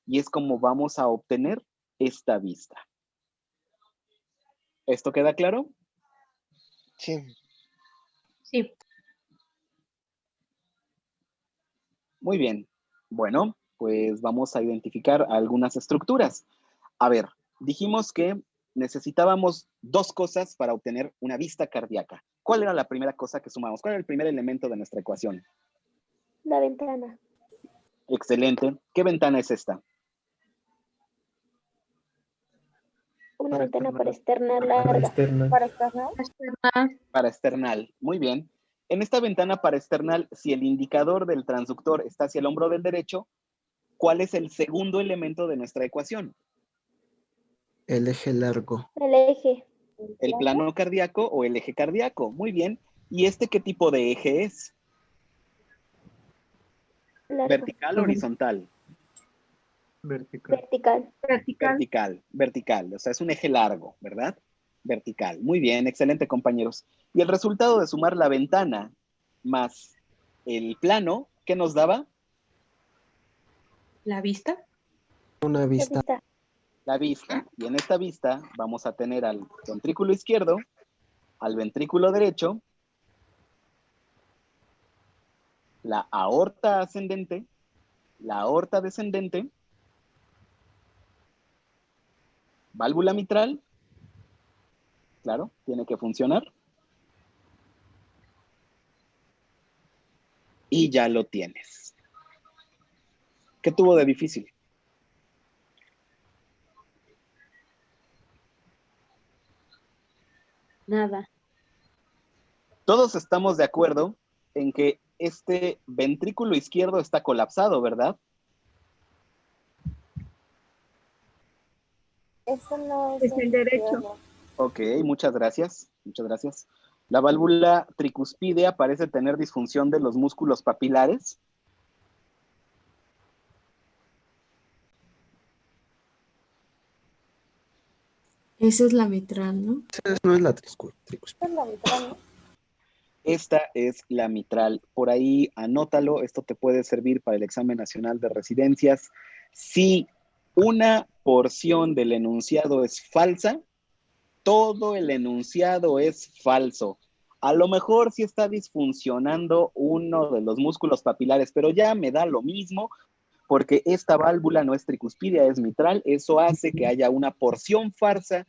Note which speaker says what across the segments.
Speaker 1: y es como vamos a obtener esta vista. ¿Esto queda claro?
Speaker 2: Sí.
Speaker 3: Sí.
Speaker 1: Muy bien. Bueno, pues vamos a identificar algunas estructuras. A ver, dijimos que necesitábamos dos cosas para obtener una vista cardíaca. ¿Cuál era la primera cosa que sumamos? ¿Cuál era el primer elemento de nuestra ecuación?
Speaker 4: La ventana.
Speaker 1: Excelente. ¿Qué ventana es esta?
Speaker 4: Una ventana para externar larga.
Speaker 5: Para externa.
Speaker 4: Para externar.
Speaker 1: Para external. Muy bien. En esta ventana para external, si el indicador del transductor está hacia el hombro del derecho, ¿cuál es el segundo elemento de nuestra ecuación?
Speaker 5: El eje largo.
Speaker 4: El eje.
Speaker 1: ¿El plano cardíaco o el eje cardíaco? Muy bien. ¿Y este qué tipo de eje es?
Speaker 4: Largo.
Speaker 1: ¿Vertical o horizontal?
Speaker 5: Vertical.
Speaker 4: Vertical.
Speaker 3: Vertical.
Speaker 1: Vertical. O sea, es un eje largo, ¿verdad? Vertical. Muy bien, excelente, compañeros. Y el resultado de sumar la ventana más el plano, ¿qué nos daba?
Speaker 3: La vista.
Speaker 5: Una
Speaker 4: La
Speaker 5: vista.
Speaker 4: vista.
Speaker 1: La vista. Y en esta vista vamos a tener al ventrículo izquierdo, al ventrículo derecho, la aorta ascendente, la aorta descendente, válvula mitral, claro, tiene que funcionar. Y ya lo tienes. ¿Qué tuvo de difícil?
Speaker 4: Nada.
Speaker 1: Todos estamos de acuerdo en que este ventrículo izquierdo está colapsado, ¿verdad?
Speaker 4: Eso no
Speaker 3: Es el derecho.
Speaker 1: Ok, muchas gracias. Muchas gracias. La válvula tricuspidea parece tener disfunción de los músculos papilares.
Speaker 6: Esa es la mitral, ¿no?
Speaker 5: Esa no es la tricuspidea.
Speaker 4: Es la mitad, ¿no?
Speaker 1: Esta es la mitral. Por ahí anótalo. Esto te puede servir para el examen nacional de residencias. Si una porción del enunciado es falsa, todo el enunciado es falso. A lo mejor sí está disfuncionando uno de los músculos papilares, pero ya me da lo mismo porque esta válvula no es tricuspidia, es mitral. Eso hace que haya una porción falsa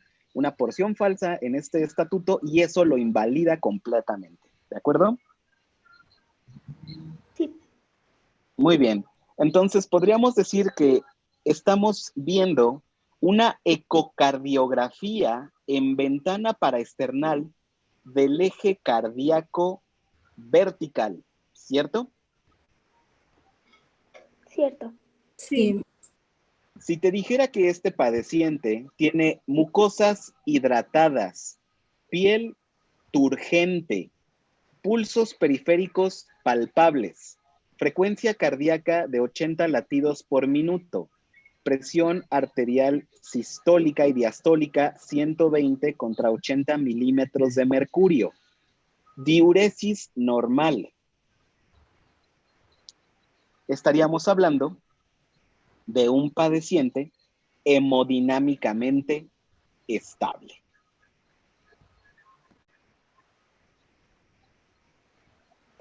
Speaker 1: en este estatuto y eso lo invalida completamente. ¿De acuerdo?
Speaker 4: Sí.
Speaker 1: Muy bien. Entonces, podríamos decir que estamos viendo una ecocardiografía en ventana paraesternal del eje cardíaco vertical, ¿cierto?
Speaker 4: Cierto.
Speaker 6: Sí.
Speaker 1: Si te dijera que este padeciente tiene mucosas hidratadas, piel turgente, pulsos periféricos palpables, frecuencia cardíaca de 80 latidos por minuto, presión arterial sistólica y diastólica 120 contra 80 milímetros de mercurio, diuresis normal. Estaríamos hablando de un padeciente hemodinámicamente estable.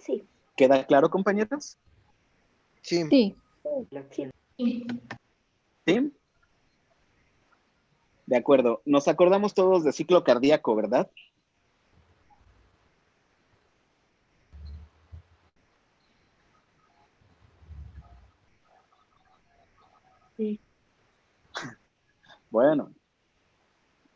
Speaker 4: Sí.
Speaker 1: ¿Queda claro, compañeros?
Speaker 2: Sí.
Speaker 6: Sí.
Speaker 4: Sí.
Speaker 1: ¿Sí? De acuerdo. Nos acordamos todos de ciclo cardíaco, ¿verdad?
Speaker 4: Sí.
Speaker 1: Bueno,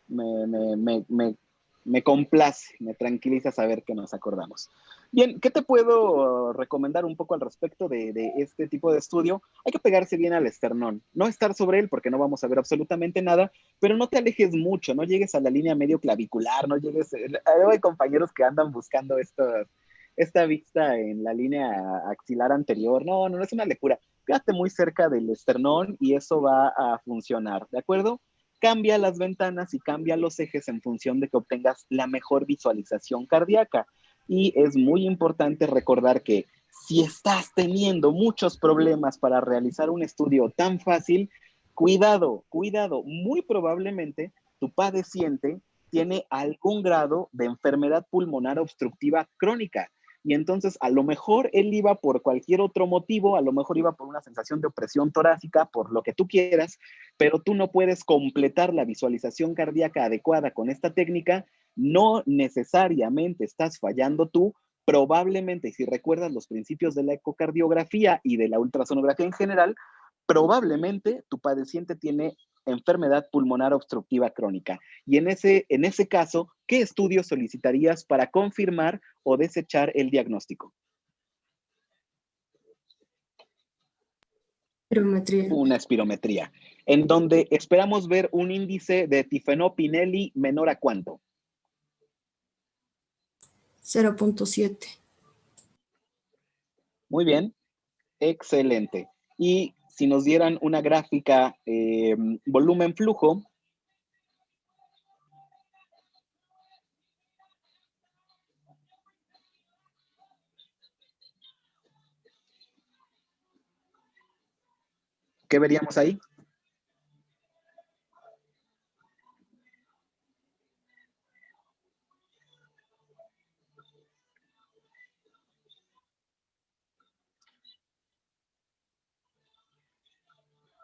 Speaker 1: me complace, me tranquiliza saber que nos acordamos. Bien, ¿qué te puedo recomendar un poco al respecto de este tipo de estudio? Hay que pegarse bien al esternón, no estar sobre él porque no vamos a ver absolutamente nada, pero no te alejes mucho, no llegues a la línea medio clavicular, no llegues... Hay compañeros que andan buscando esta vista en la línea axilar anterior. No, no es una lecura. Quédate muy cerca del esternón y eso va a funcionar, ¿de acuerdo? Cambia las ventanas y cambia los ejes en función de que obtengas la mejor visualización cardíaca. Y es muy importante recordar que si estás teniendo muchos problemas para realizar un estudio tan fácil, Cuidado, cuidado, muy probablemente tu padeciente tiene algún grado de enfermedad pulmonar obstructiva crónica. Y entonces a lo mejor él iba por cualquier otro motivo, a lo mejor iba por una sensación de opresión torácica, por lo que tú quieras, pero tú no puedes completar la visualización cardíaca adecuada con esta técnica, no necesariamente estás fallando tú, probablemente, y si recuerdas los principios de la ecocardiografía y de la ultrasonografía en general, probablemente tu padeciente tiene enfermedad pulmonar obstructiva crónica. Y en ese caso, ¿qué estudio solicitarías para confirmar o desechar el diagnóstico?
Speaker 6: Espirometría.
Speaker 1: Una espirometría, en donde esperamos ver un índice de tifenopinelli menor a ¿cuánto?
Speaker 6: 0.7.
Speaker 1: Muy bien, excelente. Y si nos dieran una gráfica volumen-flujo, ¿qué veríamos ahí?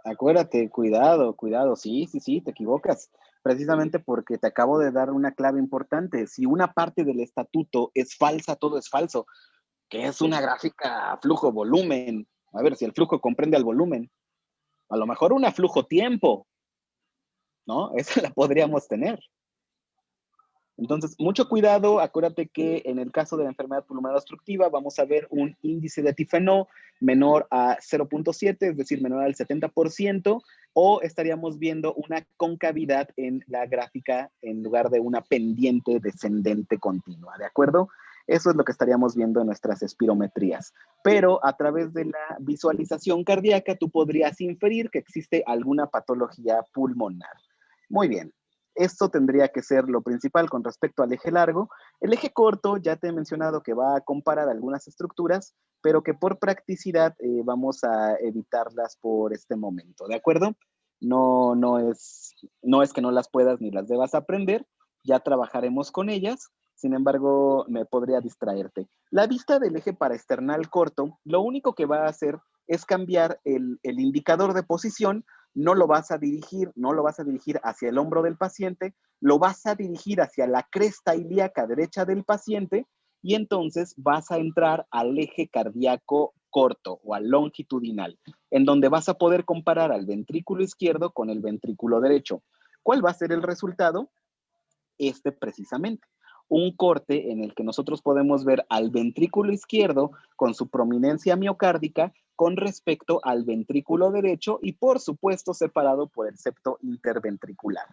Speaker 1: Acuérdate, cuidado, cuidado, sí, te equivocas, precisamente porque te acabo de dar una clave importante. Si una parte del estatuto es falsa, todo es falso. ¿Qué es una gráfica flujo-volumen? A ver, si el flujo comprende al volumen. A lo mejor una flujo-tiempo, ¿no? Esa la podríamos tener. Entonces, mucho cuidado, acuérdate que en el caso de la enfermedad pulmonar obstructiva vamos a ver un índice de tifenó menor a 0.7, es decir, menor al 70%, o estaríamos viendo una concavidad en la gráfica en lugar de una pendiente descendente continua, ¿de acuerdo? Eso es lo que estaríamos viendo en nuestras espirometrías. Pero a través de la visualización cardíaca tú podrías inferir que existe alguna patología pulmonar. Muy bien. Esto tendría que ser lo principal con respecto al eje largo. El eje corto, ya te he mencionado que va a comparar algunas estructuras, pero que por practicidad vamos a evitarlas por este momento, ¿de acuerdo? No es que no las puedas ni las debas aprender, ya trabajaremos con ellas, sin embargo, me podría distraerte. La vista del eje paraesternal corto, lo único que va a hacer es cambiar el indicador de posición. No lo vas a dirigir hacia el hombro del paciente, lo vas a dirigir hacia la cresta ilíaca derecha del paciente y entonces vas a entrar al eje cardíaco corto o al longitudinal, en donde vas a poder comparar al ventrículo izquierdo con el ventrículo derecho. ¿Cuál va a ser el resultado? Precisamente. Un corte en el que nosotros podemos ver al ventrículo izquierdo con su prominencia miocárdica con respecto al ventrículo derecho y por supuesto separado por el septo interventricular.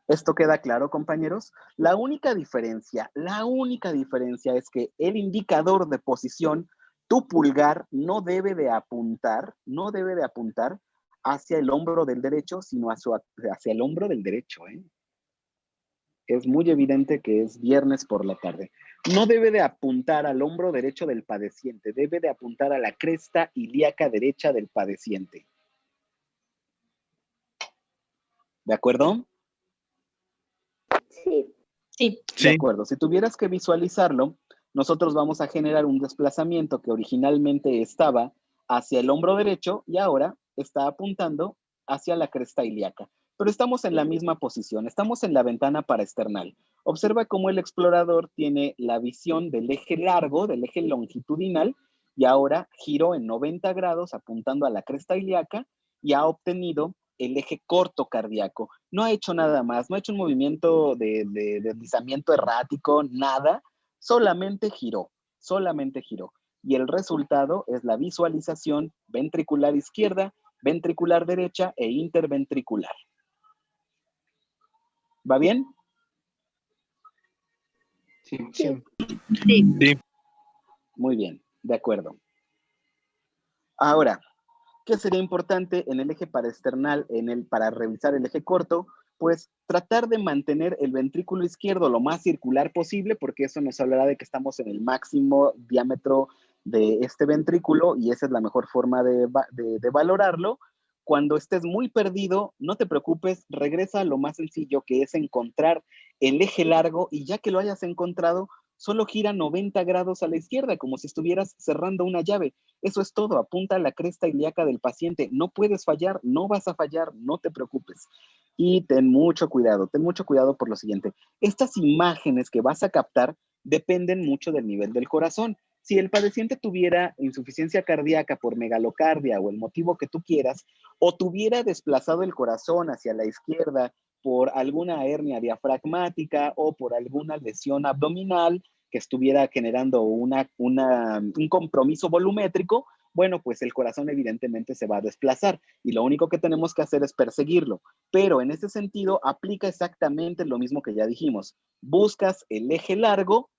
Speaker 1: ¿Esto queda claro, compañeros? La única diferencia es que el indicador de posición, tu pulgar, no debe de apuntar hacia el hombro del derecho, sino hacia el hombro del derecho, ¿eh? Es muy evidente que es viernes por la tarde. No debe de apuntar al hombro derecho del padeciente, debe de apuntar a la cresta ilíaca derecha del padeciente. ¿De acuerdo?
Speaker 4: Sí.
Speaker 3: Sí.
Speaker 1: De acuerdo. Si tuvieras que visualizarlo, nosotros vamos a generar un desplazamiento que originalmente estaba hacia el hombro derecho y ahora está apuntando hacia la cresta ilíaca. Pero estamos en la misma posición, estamos en la ventana paraesternal. Observa cómo el explorador tiene la visión del eje largo, del eje longitudinal, y ahora giró en 90 grados apuntando a la cresta ilíaca y ha obtenido el eje corto cardíaco. No ha hecho nada más, no ha hecho un movimiento de deslizamiento errático, nada, solamente giró. Y el resultado es la visualización ventricular izquierda, ventricular derecha e interventricular. ¿Va bien?
Speaker 2: Sí.
Speaker 3: Sí.
Speaker 1: Muy bien, de acuerdo. Ahora, ¿qué sería importante en el eje paraesternal, para revisar el eje corto? Pues tratar de mantener el ventrículo izquierdo lo más circular posible, porque eso nos hablará de que estamos en el máximo diámetro de este ventrículo y esa es la mejor forma de valorarlo. Cuando estés muy perdido, no te preocupes, regresa a lo más sencillo, que es encontrar el eje largo, y ya que lo hayas encontrado, solo gira 90 grados a la izquierda, como si estuvieras cerrando una llave. Eso es todo, apunta a la cresta ilíaca del paciente. No puedes fallar, no vas a fallar, no te preocupes. Y ten mucho cuidado por lo siguiente. Estas imágenes que vas a captar dependen mucho del nivel del corazón. Si el paciente tuviera insuficiencia cardíaca por megalocardia o el motivo que tú quieras, o tuviera desplazado el corazón hacia la izquierda por alguna hernia diafragmática o por alguna lesión abdominal que estuviera generando un compromiso volumétrico, bueno, pues el corazón evidentemente se va a desplazar y lo único que tenemos que hacer es perseguirlo. Pero en ese sentido aplica exactamente lo mismo que ya dijimos. Buscas el eje largo